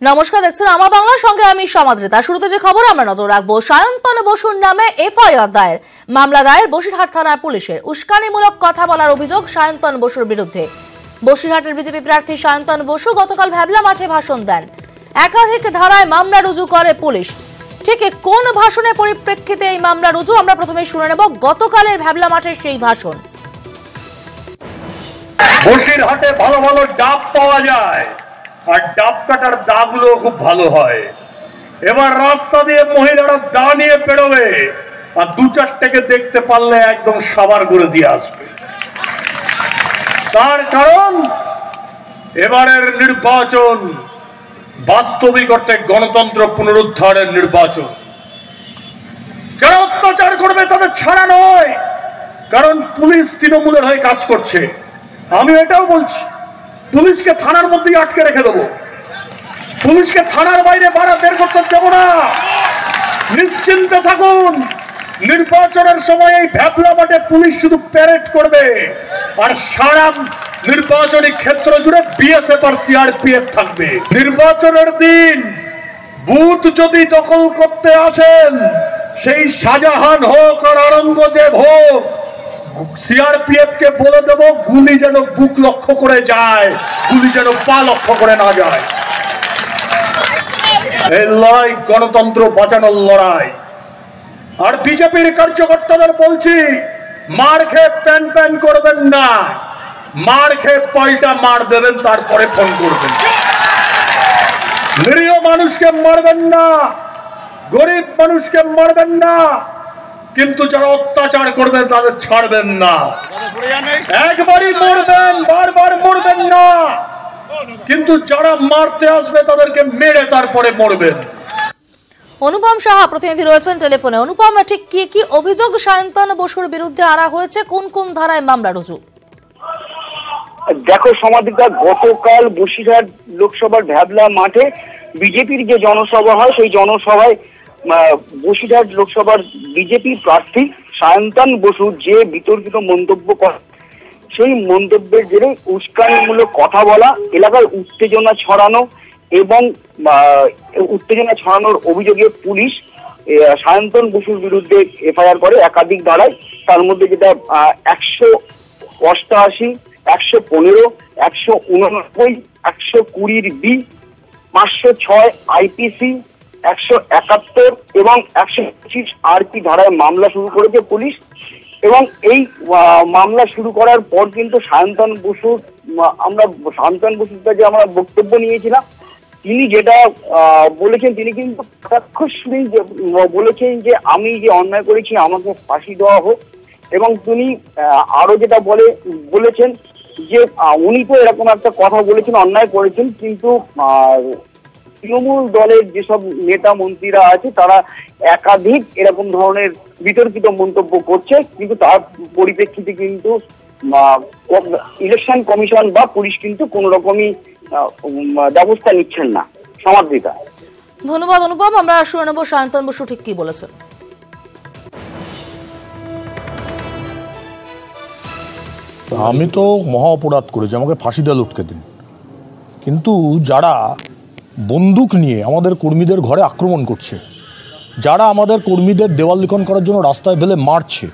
নমস্কার, দেখছেন আমার বাংলার সঙ্গে আমি সমাদৃতা। শুরুতে যে খবর আমরা নজর রাখবো, সায়ন্তন বসুর নামে এফআইআর দায়ের। মামলা দায়ের বসিরহাট থানার পুলিশের। উস্কানিমূলক কথা বলার অভিযোগ সায়ন্তন বসুর বিরুদ্ধে। বসিরহাটের বিজেপি প্রার্থী সায়ন্তন বসু গতকাল ভ্যাবলা মাঠে ভাষণ দেন। একাধিক ধারায় মামলা রুজু করে পুলিশ। ঠিক কোন ভাষণের পরিপ্রেক্ষিতে এই মামলা রুজু, আমরা প্রথমে শুনে নেব গতকালের ভ্যাবলা মাঠের সেই ভাষণ। বসিরহাটে ভালো ভালো ডাব পাওয়া যায়, আর ডাব কাটার দাগুলো খুব ভালো হয়। এবার রাস্তা দিয়ে মহিলারা দা নিয়ে বেরোবে, আর দু চারটাকে দেখতে পারলে একদম সাবার করে দিয়ে আসবে। তার কারণ এবারের নির্বাচন বাস্তবিক অর্থে গণতন্ত্র পুনরুদ্ধারের নির্বাচন। যারা অত্যাচার করবে তাদের ছাড়া নয়, কারণ পুলিশ তৃণমূলের হয়ে কাজ করছে। আমি এটাও বলছি, পুলিশকে থানার মধ্যেই আটকে রেখে দেবো, পুলিশকে থানার বাইরে বের করতে দেব না। নিশ্চিন্তে থাকুন, নির্বাচনের সময় এই ভ্যাবলা মাঠে পুলিশ শুধু প্যারেড করবে, আর সারা নির্বাচনী ক্ষেত্র জুড়ে বিএসএফ আর সিআরপিএফ থাকবে। নির্বাচনের দিন বুথ যদি দখল করতে আসেন, সেই শাহজাহান হোক আর আওরঙ্গজেব হোক, সিআরপিএফ কে বলে দেব গুলি যেন বুক লক্ষ্য করে যায়, গুলি যেন পা লক্ষ্য করে না যায়। এই লড়াই গণতন্ত্র বাঁচানোর লড়াই। আর বিজেপির কার্যকর্তাদের বলছি, মার খেয়ে প্যান প্যান করবেন না, মার খেয়ে পাল্টা মার দেবেন, তারপরে ফোন করবেন। নিরীহ মানুষকে মারবেন না, গরিব মানুষকে মারবেন না, কিন্তু যারা অত্যাচার করবেন তাদের ছাড়বেন না। একবারই মরবেন, বারবার মরবেন না, কিন্তু যারা মারতে আসবে তাদেরকে মেরে তারপরে মরবেন। অনুপম সাহা প্রতিনিধি রয়েছেন টেলিফোনে। অনুপম, ঠিক কি কি অভিযোগ সায়ন্তন বসুর বিরুদ্ধে আনা হয়েছে, কোন কোন ধারায় মামলা রুজু? দেখো সমাদিকা, গতকাল বসিরহাট লোকসভার ভ্যাবলা মাঠে বিজেপির যে জনসভা হয়, সেই জনসভায় বসিরহাট লোকসভার বিজেপি প্রার্থী সায়ন্তন বসু যে বিতর্কিত মন্তব্য করে, সেই মন্তব্যের জেরে উস্কানিমূলক কথা বলা, এলাকায় উত্তেজনা ছড়ানো এবং উত্তেজনা ছড়ানোর অভিযোগে পুলিশ সায়ন্তন বসুর বিরুদ্ধে এফআইআর করে একাধিক ধারায়। তার মধ্যে যেটা 188, 115, 189, 120 বি, 506 আইপিসি, 171 এবং 125 আরপি ধারায় মামলা শুরু করেছে পুলিশ। এবং এই মামলা শুরু করার পর কিন্তু সায়ন্তন বসুর কাছে আমরা বক্তব্য নিয়েছিলাম। তিনি যেটা বলেছেন, তিনি কিন্তু প্রত্যক্ষই বলেছেন যে আমি যে অন্যায় করেছি আমাকে ফাঁসি দেওয়া হোক। এবং তিনি আরো যেটা বলেছেন যে উনি তো এরকম একটা কথা বলেছেন, অন্যায় করেছেন, কিন্তু তৃণমূল দলের যেসব নেতা মন্ত্রীরা আছে তারা একাধিক এরকম ধরনের বিতর্কিত মন্তব্য করছে, কিন্তু তার পরিপ্রেক্ষিতে কিন্তু ইলেকশন কমিশন বা পুলিশ কিন্তু কোন রকমই ব্যবস্থা নিচ্ছেন না। সমাদৃতা। ধন্যবাদ অনুপম। আমরা শুনে নেব সায়ন্তন বসু ঠিক কি বলেছেন। আমি তো মহা অপরাধ করেছি, আমাকে ফাঁসিতে লটকে দিন। কিন্তু যারা বন্দুক নিয়ে আমাদের কর্মীদের ঘরে আক্রমণ করছে, যারা আমাদের কর্মীদের দেওয়াল লিখন করার জন্য রাস্তায় ফেলে মারছে,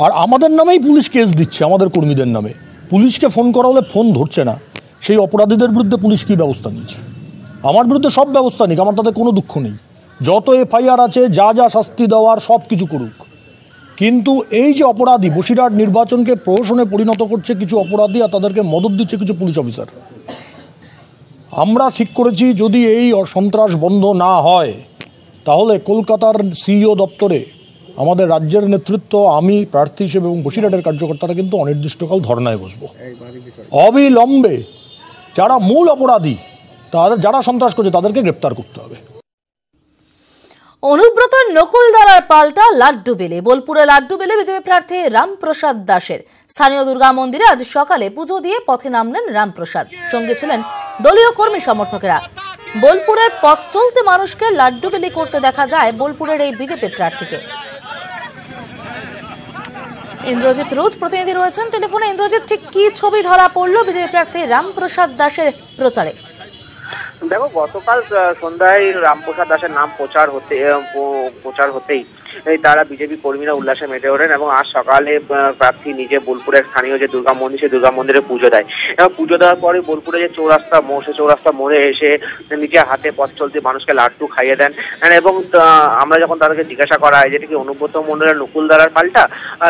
আর আমাদের নামেই পুলিশ কেস দিচ্ছে, আমাদের কর্মীদের নামে পুলিশকে ফোন করা হলে ফোন ধরছে না, সেই অপরাধীদের বিরুদ্ধে পুলিশ কী ব্যবস্থা নিয়েছে? আমার বিরুদ্ধে সব ব্যবস্থা নিক, আমার তাতে কোনো দুঃখ নেই। যত এফআইআর আছে, যা যা শাস্তি দেওয়ার সব কিছু করুক। কিন্তু এই যে অপরাধী বসিরহাট নির্বাচনকে প্রহসনে পরিণত করছে কিছু অপরাধী, আর তাদেরকে মদত দিচ্ছে কিছু পুলিশ অফিসার, আমরা ঠিক করেছি যদি এই সন্ত্রাস বন্ধ না হয় তাহলে কলকাতার সিইও দপ্তরে আমাদের রাজ্যের নেতৃত্ব, আমি প্রার্থী হিসেবে এবং বসিরহাটের কার্যকর্তারা কিন্তু অনির্দিষ্টকাল ধর্নায় বসবো। অবিলম্বে যারা মূল অপরাধী, যারা সন্ত্রাস করছে তাদেরকে গ্রেপ্তার করতে হবে। অনুব্রত নকুলদারার পাল্টা লাড্ডু বিলি। বোলপুরে লাড্ডু বিলি বিজেপি প্রার্থী রামপ্রসাদ দাসের। স্থানীয় দুর্গা মন্দিরে আজ সকালে পুজো দিয়ে পথে নামলেন রামপ্রসাদ, সঙ্গে ছিলেন দলীয় কর্মী সমর্থকেরা। বোলপুরের পথ চলতে মানুষকে লাড্ডু বিলি করতে দেখা যায় বোলপুরের এই বিজেপি প্রার্থীকে। ইন্দ্রজিৎ রোজ প্রতিনিধি রয়েছেন টেলিফোনে। ইন্দ্রজিৎ, ঠিক কি ছবি ধরা পড়লো বিজেপি প্রার্থী রামপ্রসাদ দাসের প্রচারে? দেখো, গতকাল সন্ধ্যায় রামপ্রসাদ দাসের নাম প্রচার হতেই তারা বিজেপি কর্মীরা উল্লাসে মেতে ওঠেন এবং আজ সকালে প্রার্থী নিজে বোলপুরের স্থানীয় যে দুর্গা মন্দির, সেই দুর্গা মন্দিরে পুজো দেয় এবং পুজো দেওয়ার পরে বোলপুরে যে চৌরাস্তা মোড়, সেই চৌরাস্তা মোড়ে এসে নিজের হাতে পথ চলতে মানুষকে লাড্ডু খাইয়ে দেন। এবং আমরা যখন তাদেরকে জিজ্ঞাসা করা হয় যেটা কি অনুব্রত মণ্ডলের নকুলদানার পাল্টা,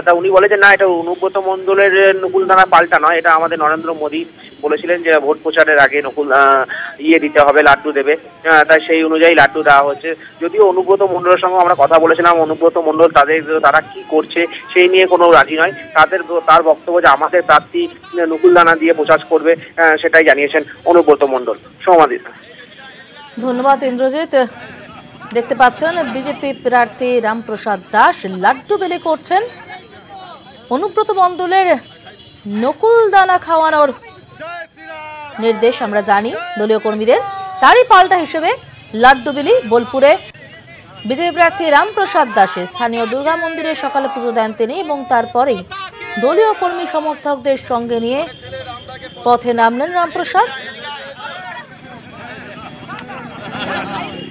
তা উনি বলে যে না, এটা অনুব্রত মণ্ডলের নকুলদানার পাল্টা নয়, এটা আমাদের নরেন্দ্র মোদী বলেছিলেন যে ভোট প্রচারের আগে দিতে হবে, লাড্ডু দেবে, তাই সেই অনুযায়ী লাড্ডু দেওয়া হচ্ছে। যদিও অনুব্রত মণ্ডলের সঙ্গে আমরা কথা বলেছিলাম, অনুব্রত মণ্ডল তারা কি করছে সেই নিয়ে কোনো রাজি নয়। তার বক্তব্য যে আমাদের প্রার্থী নকুলদানা দিয়ে প্রচার করবে, সেটাই জানিয়েছেন অনুব্রত মণ্ডল। সমাদিত। ধন্যবাদ ইন্দ্রজিৎ। দেখতে পাচ্ছেন বিজেপি প্রার্থী রামপ্রসাদ দাস লাড্ডু বিলি করছেন। অনুব্রত মণ্ডলের নকুলদানা খাওয়ানোর নির্দেশ আমরা জানি দলীয় কর্মীদের, তারই পাল্টা হিসেবে লাড্ডু বিলি বোলপুরে বিজেপি প্রার্থী রামপ্রসাদ দাসের স্থানীয় দুর্গা মন্দিরে সকালে পুজো দেন তিনি এবং তারপরেই দলীয় কর্মী সমর্থকদের সঙ্গে নিয়ে পথে নামলেন রামপ্রসাদ।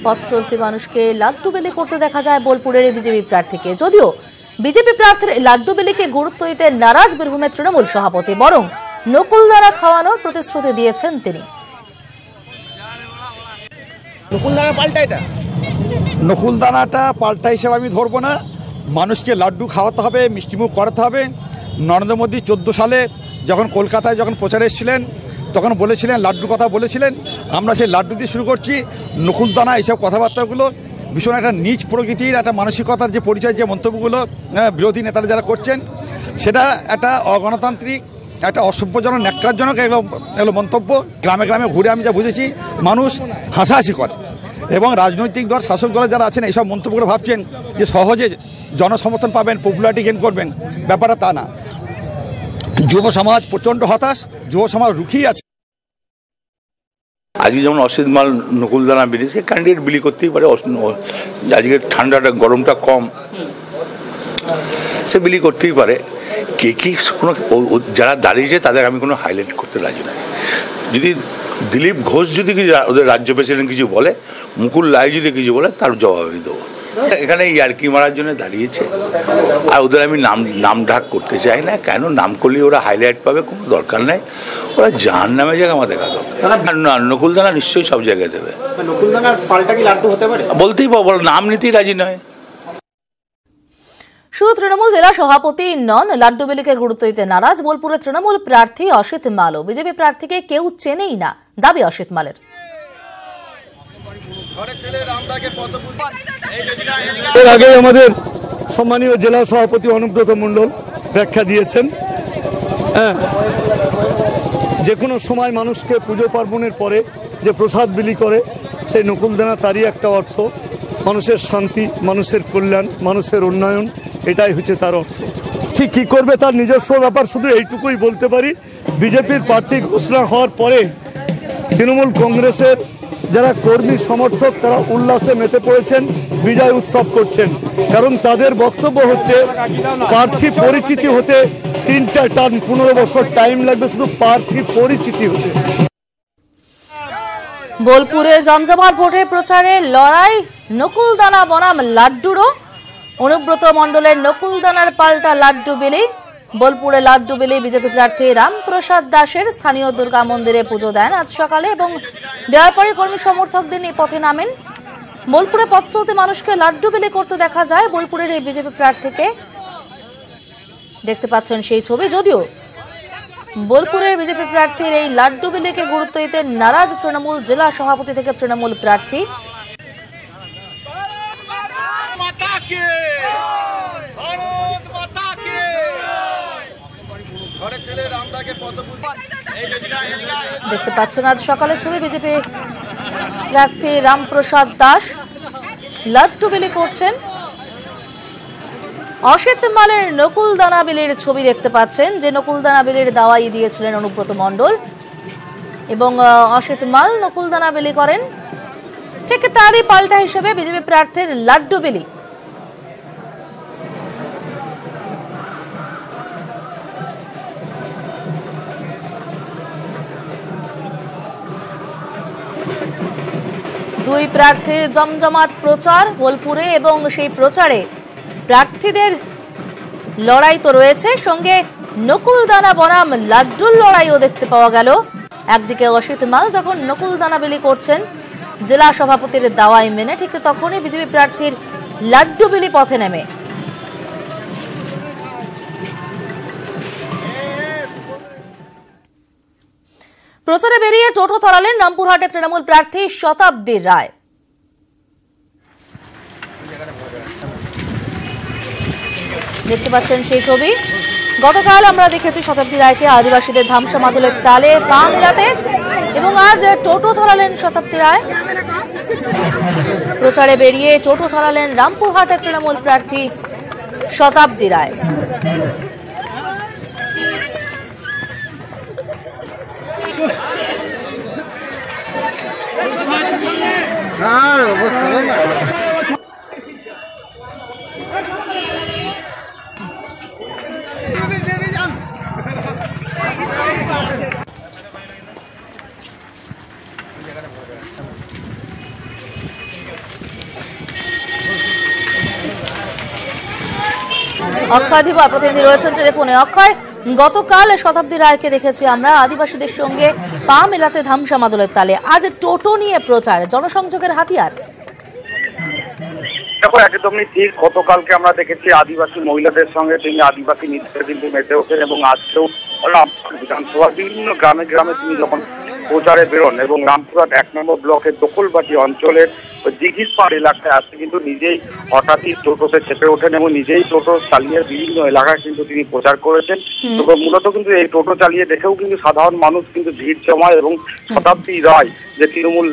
পথ চলতি মানুষকে লাড্ডু বিলি করতে দেখা যায় বোলপুরের বিজেপি প্রার্থীকে। যদিও বিজেপি প্রার্থীর লাড্ডু বিলিকে গুরুত্ব দিতে নারাজ বীরভূমের তৃণমূল সভাপতি, বরং নকুলদানা খাওয়ানোর প্রতিশ্রুতি দিয়েছেন তিনি। নকুলদানাটা পাল্টা হিসেবে আমি ধরবো না, মানুষকে লাড্ডু খাওয়াতে হবে, মিষ্টিমুখ করাতে হবে। নরেন্দ্র মোদী 14 সালে যখন কলকাতায় প্রচারে এসেছিলেন তখন বলেছিলেন, লাড্ডুর কথা বলেছিলেন, আমরা সেই লাড্ডু দিয়ে শুরু করছি। নকুলদানা এইসব কথাবার্তাগুলো ভীষণ একটা নিচ প্রকৃতির একটা মানসিকতার যে পরিচয়, যে মন্তব্যগুলো বিরোধী নেতারা যারা করছেন, সেটা একটা অগণতান্ত্রিক, একটা অসভ্যজনক, ন্যাক্কারজনক এগুলো মন্তব্য। গ্রামে গ্রামে ঘুরে আমি যা বুঝেছি, মানুষ হাসাহাসি করে এবং রাজনৈতিক দল, শাসক দলে যারা আছেন এইসব মন্তব্যগুলো ভাবছেন যে সহজে জনসমর্থন পাবেন, পপুলারিটি গেইন করবেন। ব্যাপারটা তা না। যুব সমাজ প্রচণ্ড হতাশ, যুব সমাজ রুখিয়ে আছে। আজকে যেমন অসিত মাল নকুলদানা বিলি, সে ক্যান্ডিডেট বিলি করতেই পারে। আজকে ঠান্ডাটা, গরমটা কম, সে বিলি করতেই পারে। কে কি কোনো যারা দাঁড়িয়েছে তাদের আমি কোনো হাইলাইট করতে রাজি নাই। যদি দিলীপ ঘোষ যদি ওদের রাজ্য প্রেসিডেন্ট কিছু বলে, মুকুল রায় যদি কিছু বলে, তার জবাব আমি দেবো। এখানে ইয়ার্কি মারার জন্য দাঁড়িয়েছে, আর ওদের আমি নাম ঢাক করতে চাই না। কেন? নাম করলে ওরা হাইলাইট পাবে, কোনো দরকার নাই। ওরা জাহান নামে জায়গা আমার দেখা দরকার না। নকুলদানা নিশ্চয়ই সব জায়গায় দেবে। নকুলদানার পাল্টা কি লাড্ডু হতে পারে? বলতেই পারবো, নাম নিতেই রাজি নয়। শুধু তৃণমূল জেলা সভাপতি নন, লাড্ডু বিলিকে গুরুত্ব দিতে নারাজ বোলপুরের তৃণমূল প্রার্থী অসিত মালও। বিজেপি প্রার্থীকে কেউ চেনেই না, দাবি অসিত মালের। এর আগে আমাদের সম্মানীয় জেলা সভাপতি অনুব্রত মণ্ডল ব্যাখ্যা দিয়েছেন, যে কোনো সময় মানুষকে পুজো পার্বণের পরে যে প্রসাদ বিলি করে, সেই নকুলদানা তারই একটা অর্থ, মানুষের শান্তি, মানুষের কল্যাণ, মানুষের উন্নয়ন, এটাই হচ্ছে তার অর্থ। ঠিক কী করবে তার নিজস্ব ব্যাপার। শুধু এইটুকুই বলতে পারি, বিজেপির প্রার্থী ঘোষণা হওয়ার পরে তৃণমূল কংগ্রেসের যারা কর্মী সমর্থক, তারা উল্লাসে মেতে পড়েছেন, বিজয় উৎসব করছেন। কারণ তাদের বক্তব্য হচ্ছে, প্রার্থী পরিচিতি হতে 3টা টার্ম, 15 বছর টাইম লাগবে শুধু প্রার্থী পরিচিতি হতে। বোলপুরে জমজমাট ভোটের প্রচারে লড়াই নকুলদানা বনাম লাড্ডুরও। অনুব্রত মণ্ডলের নকুলদানার পাল্টা লাড্ডু বিলি। বোলপুরে লাড্ডু বিলি বিজেপি প্রার্থী রামপ্রসাদ দাসের স্থানীয় দুর্গা মন্দিরে পুজো দেন আজ সকালে এবং দেওয়ার পরে কর্মী সমর্থকদের নিয়ে পথে নামেন। বোলপুরে পথ চলতে মানুষকে লাড্ডু বিলি করতে দেখা যায় বোলপুরের এই বিজেপি প্রার্থীকে। দেখতে পাচ্ছেন সেই ছবি। যদিও বোলপুরের বিজেপি প্রার্থীর এই লাড্ডু বিলিকে গুরুত্ব দিতে নারাজ তৃণমূল জেলা সভাপতি থেকে তৃণমূল প্রার্থী। দেখতে পাচ্ছেন আজ সকালের ছবি, বিজেপি প্রার্থী রামপ্রসাদ দাস লাড্ডু বিলি করছেন। অসিত মালের নকুলদানা বিলির ছবি দেখতে পাচ্ছেন, যে নকুলদানা বিলির দাওয়াই দিয়েছিলেন অনুব্রত মণ্ডল এবং অসিত মাল নকুলদানা বিলি করেন। ঠিক তারই পাল্টা হিসেবে বিজেপি প্রার্থীর লাড্ডু বিলি। দুই প্রার্থীর জমজমাট প্রচার বোলপুরে এবং সেই প্রচারে প্রার্থীদের লড়াই তো রয়েছে, সঙ্গে নকুলদানা বনাম লাড্ডুর লড়াইও দেখতে পাওয়া গেল। একদিকে অসিত মাল যখন নকুলদানা বিলি করছেন জেলা সভাপতির দাওয়াই মেনে, ঠিক তখনই বিজেপি প্রার্থীর লাড্ডু বিলি পথে নেমে। প্রচারে বেরিয়ে টোটো চালালেন রামপুরহাটের তৃণমূল প্রার্থী শতাব্দী রায়। দেখতে পাচ্ছেন সেই ছবি। গতকাল আমরা দেখেছি শতাব্দী রায়কে আদিবাসীদের ধামসা মাদলের তালে পা মেলাতে, এবং আজ টোটো চালালেন শতাব্দী রায়। প্রচারে বেরিয়ে টোটো চালালেন রামপুরহাটের তৃণমূল প্রার্থী শতাব্দী রায়। অক্ষয় ধীবর প্রতিনিধি রয়েছেন টেলিফোনে। অক্ষয়, গতকাল শতাব্দী রায়কে দেখেছি আমরা আদিবাসীদের সঙ্গে পা মেলাতে ধামসা মাদলের তালে, আজ টোটো নিয়ে প্রচার, জনসংযোগের হাতিয়ার। দেখো, একদমই ঠিক। গতকালকে আমরা দেখেছি আদিবাসী মহিলাদের সঙ্গে তিনি আদিবাসী নৃত্যে কিন্তু মেতে ওঠেন, এবং আজকেও বিধানসভার বিভিন্ন গ্রামে গ্রামে তিনি যখন প্রচারে বেরোন এবং রামপুরহাট 1 নম্বর ব্লকের দখলবাটি অঞ্চলের দিঘির পাড় এলাকায় আসতে কিন্তু নিজেই হঠাৎই টোটোতে চেপে ওঠেন এবং নিজেই টোটো চালিয়ে বিভিন্ন এলাকায় কিন্তু তিনি প্রচার করেছেন। তবে মূলত কিন্তু এই টোটো চালিয়ে দেখেও কিন্তু সাধারণ মানুষ কিন্তু ভিড় জমায়, এবং শতাব্দী রায় যে তৃণমূল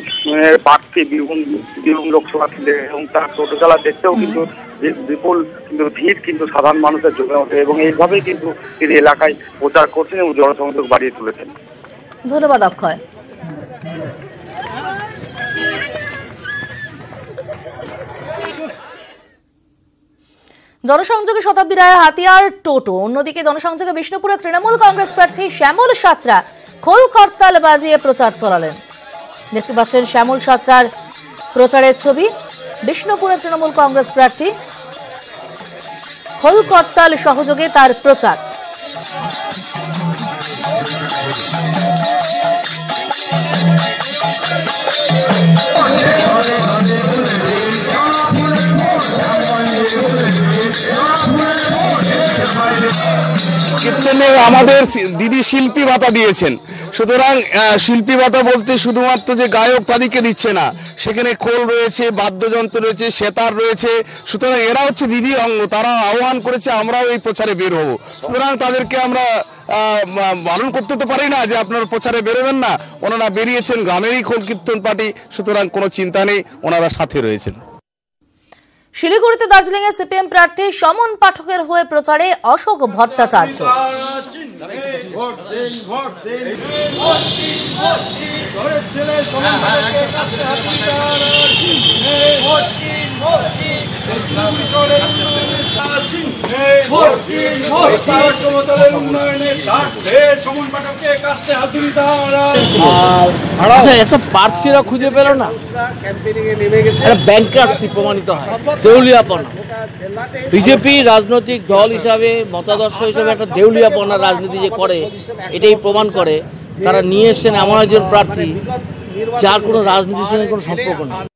প্রার্থী বীরভূম লোকসভা কেন্দ্রে, এবং তার টোটো চালা দেখতেও কিন্তু বিপুল কিন্তু ভিড় কিন্তু সাধারণ মানুষের জমে ওঠে, এবং এইভাবেই কিন্তু তিনি এলাকায় প্রচার করছেন এবং জনসংযোগ বাড়িয়ে তুলেছেন। ধন্যবাদ অক্ষয়। জনসংযোগে শতাব্দী রায়ের হাতিয়ার টোটো। অন্যদিকে জনসংযোগে বিষ্ণুপুরে তৃণমূল কংগ্রেস প্রার্থী শ্যামল সাঁতরা খোল করতাল বাজিয়ে প্রচার চালালেন। দেখতে পাচ্ছেন শ্যামল সাঁতরার প্রচারের ছবি। বিষ্ণুপুরে তৃণমূল কংগ্রেস প্রার্থী খোল করতাল সহযোগে তার প্রচার। কীর্তনে আমাদের দিদি শিল্পী ভাতা দিয়েছেন, সুতরাং শিল্পী ভাতা বলতে শুধুমাত্র যে গায়ক তাদেরকে দিচ্ছে না, সেখানে খোল রয়েছে, বাদ্যযন্ত্র রয়েছে, সেতার রয়েছে। সুতরাং এরা হচ্ছে দিদি অঙ্গ, তারা আহ্বান করেছে আমরাও এই প্রচারে বের হবো। সুতরাং তাদেরকে আমরা বারণ করতে তো পারি না যে আপনারা প্রচারে বেরোবেন না। ওনারা বেরিয়েছেন, গ্রামেরই খোল কীর্তন পার্টি, সুতরাং কোনো চিন্তা নেই, ওনারা সাথে রয়েছেন। শিলিগুড়িতে দার্জিলিং এ সিপিএম প্রার্থী সমন পাঠকের হয়ে প্রচারে অশোক ভট্টাচার্য। একটা প্রার্থীরা খুঁজে পেল না, ব্যাংকারসি প্রমাণিত হয়, দেউলিয়াপনা। বিজেপি রাজনৈতিক দল হিসাবে, মতাদর্শ হিসাবে একটা দেউলিয়াপনা রাজনীতি যে করে, এটাই প্রমাণ করে। তারা নিয়ে এসছেন এমন একজন প্রার্থী যার কোনো রাজনীতির সঙ্গে কোনো সম্পর্ক নেই।